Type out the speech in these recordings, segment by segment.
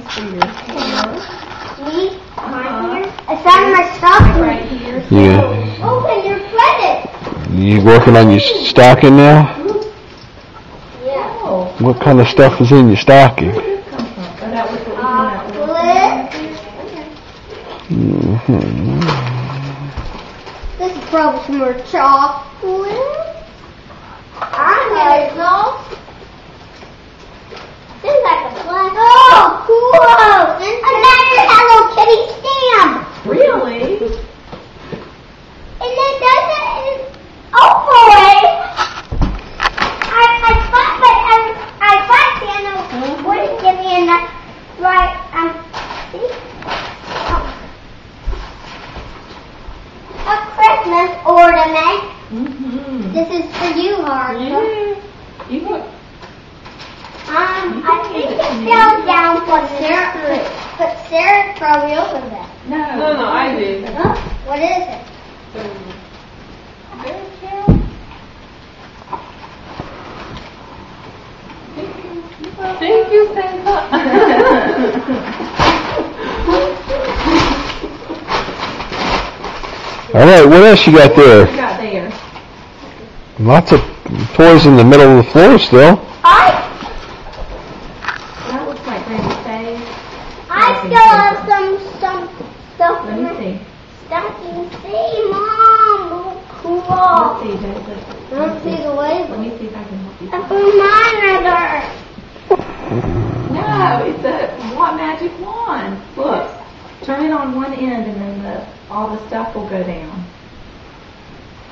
For your hair. Me? My hair? I found my stocking. Right here. Yeah. Open your credit. You working on your stocking now? Yeah. Oh. What kind of stuff is in your stocking? Where did this come from? Oh, that was the Mm-hmm. This is probably some more chocolate. I'm gonna go. This is like a black. Oh, cool! Another Hello Kitty stamp. Really? And it doesn't. Oh boy! I thought Santa wouldn't give me enough. Right? See? A Christmas ornament. Mm-hmm. This is for you, Harper. Yeah. You look. I think it fell down, but Sarah probably opened it. No, I did. Huh? What is it? Very careful. Thank you, Santa. All right, what else you got What there? you got there? Lots of toys in the middle of the floor still. That looks like Granny's face. I still have some stuff Let in me my see. stocking. See, Mom, look cool. Let's see, Joseph. I don't see the Let label. me see if I can help you. That's a monitor. No, it's a magic wand. Look, turn it on one end and then all the stuff will go down.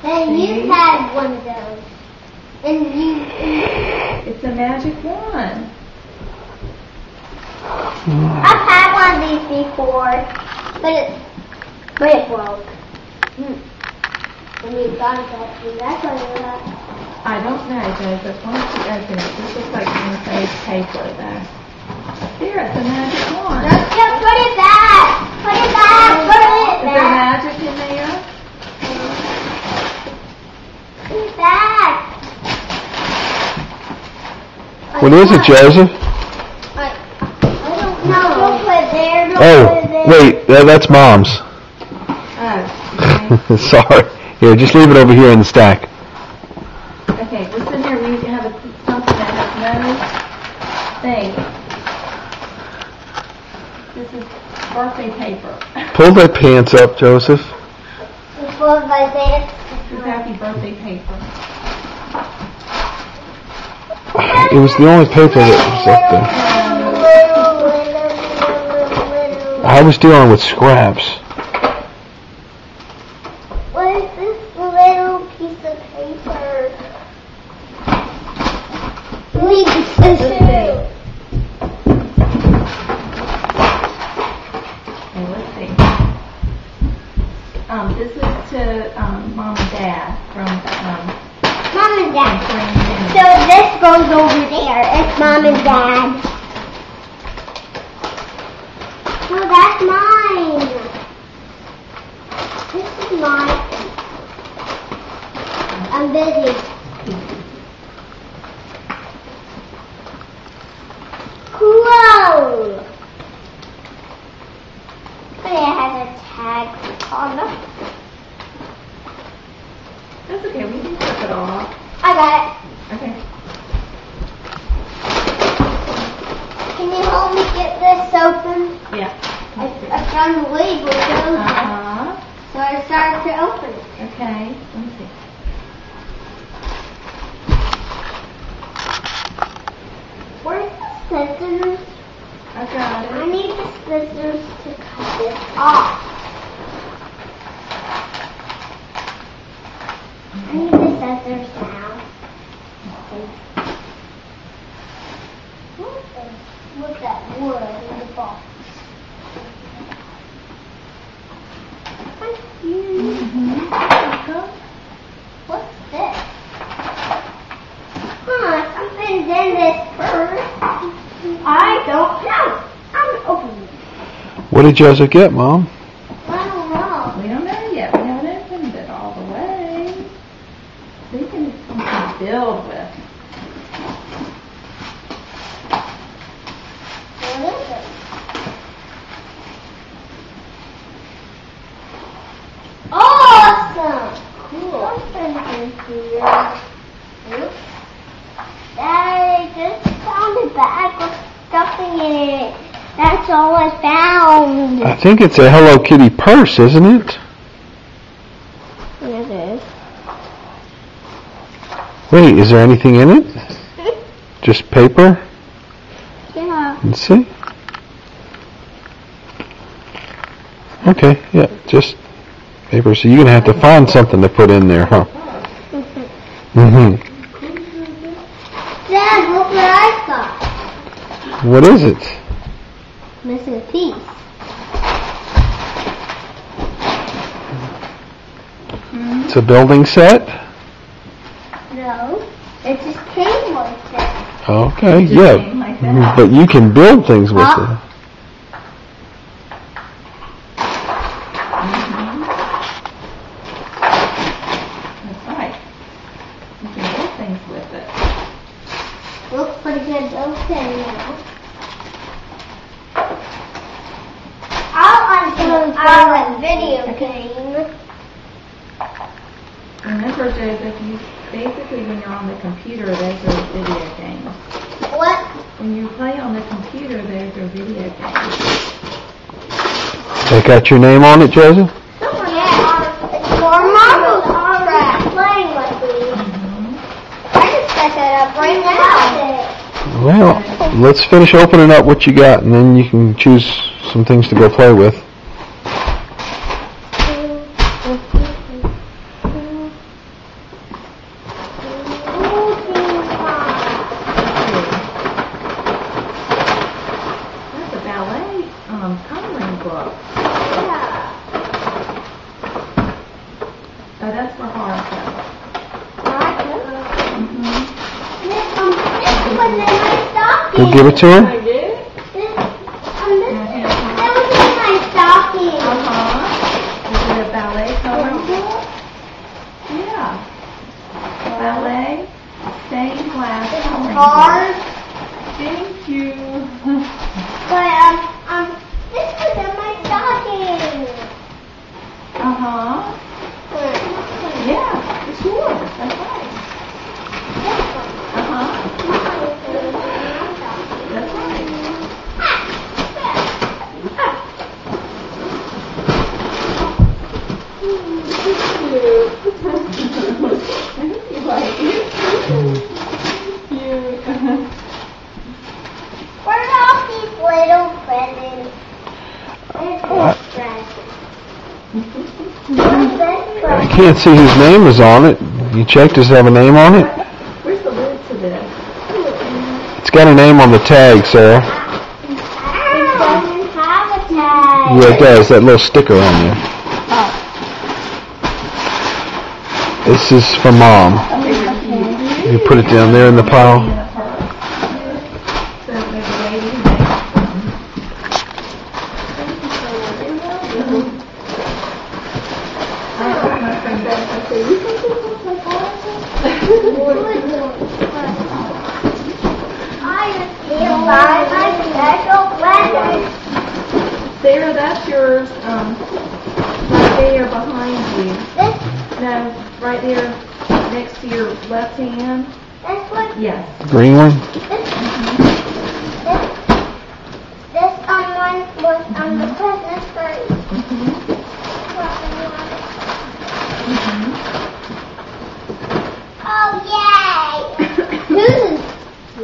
Hey, you had one of those. And you... It's a magic wand. I've had one of these before, but it broke. And you got it, that's why you got. I don't know, Joseph. Why don't you open it? This looks like some fake paper there. There, it's a magic wand. Just put it back. Put it back. Put it Is there back. magic in there? Put it back. What is it, Joseph? I don't know. Don't put it there. Don't Oh, put it there. wait, that's Mom's. Oh, okay. Sorry. Here, just leave it over here in the stack. Okay, what's in there? We have something that has no thing. This is birthday paper. Pull that pants up, Joseph. It's full of my dance. This is happy birthday paper. It was the only paper that was up there. I was dealing with scraps. What is this little piece of paper? Leave the scissors. Okay, let's see. This is to Mom and Dad from Mom and Dad. Green So this goes over there. It's Mom and Dad. No, that's mine. This is mine. I'm busy. Cool. But it has a tag on it. That's okay, we can flip it off. I got it. Okay. Can you help me get this open? Yeah. I found the label. Uh-huh. So I started to open it. Okay, let me see. Where's the scissors? I got I it. need the scissors to cut this off. I need the scissors now. What's that wood in the box? Thank you. What's this? Something's in this purse. I don't know. I'm opening it. What did Joseph get, Mom? I don't know. We don't know yet. We haven't opened it all the way. So you can something to build with. What is it? computer. Oops. I just found a bag with stuffing in it. That's all I found. I think it's a Hello Kitty purse, isn't it? It is. Wait, is there anything in it? Just paper? Yeah. Let's see. Okay, yeah, just paper. So you're going to have to find something to put in there, huh? Mm-hmm. Dad, look what I got. What is it? Missing a piece. It's a building set? No, it just came with it. Okay, Just yeah. came like that. But you can build things with it. That's right. You can build things with it. Looks pretty good okay now. I'll undo our video game. Remember, Joseph, you basically, when you're on the computer, those are video games. What? When you play on the computer, those are video games. They got your name on it, Joseph? Yeah. It's more marbles track playing with me. I just set that up right now. Well, let's finish opening up what you got, and then you can choose some things to go play with. That's a ballet coloring book. Oh, that's for Haruka. This was in my stocking. We'll give it to her. I get it? That was in my stocking. Is it a ballet coloring book? Yeah. Ballet stained glass coloring book. Hard, Thank you. but this was in my stocking. Yeah, it's yours. That's right. That's right. You like it? Cute. Where are all these little presents? Where's this present? Where's this I present? can't see whose name is on it. You checked, does it have a name on it? Where's the lid to this? It's got a name on the tag, Sarah. It doesn't have a tag. Yeah, it does. That little sticker on there. This is for Mom. You put it down there in the pile. So there's a lady who makes my friend Beth, I say, you think this looks like I feel like my special weather. Sarah, that's yours, right there behind you. This, No, right there next to your left hand. this one, Yes. Green one? this one was on the Christmas tree. Oh, yay! Who's?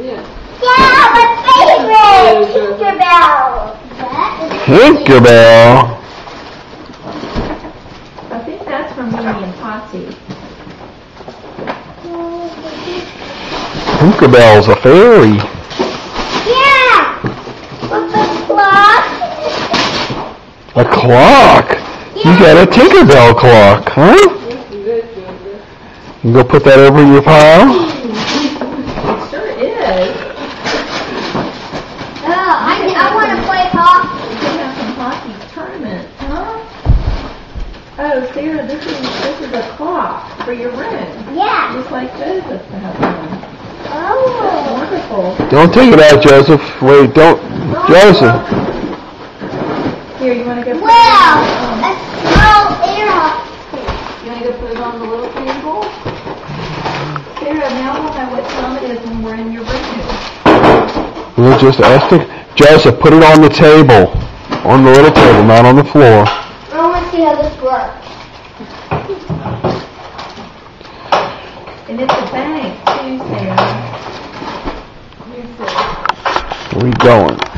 Yeah. Yeah, my favorite! Tinkerbell! That is Tinkerbell. I think that's from Mimi and Patsy. Tinkerbell's a fairy. Yeah! With the clock. A clock? You got a Tinkerbell clock, huh? Good, good. You go put that over your pile? It sure is. Oh, I want to play hockey. We could have some hockey tournaments, huh? Oh, Sarah, this is a clock for your room. Yeah. Just like Joseph to have one. Oh. Wonderful. Don't take it out, Joseph. Wait, don't. Joseph. Here, you want to go put Well, it on, a small air hockey. you want to go put it on the little table? Sarah, now we'll know what time it is when we're in your room. We'll just ask it. Joseph, put it on the table. On the little table, not on the floor. I want to see how this works. And it's a bank, too, Sarah. Where are you going?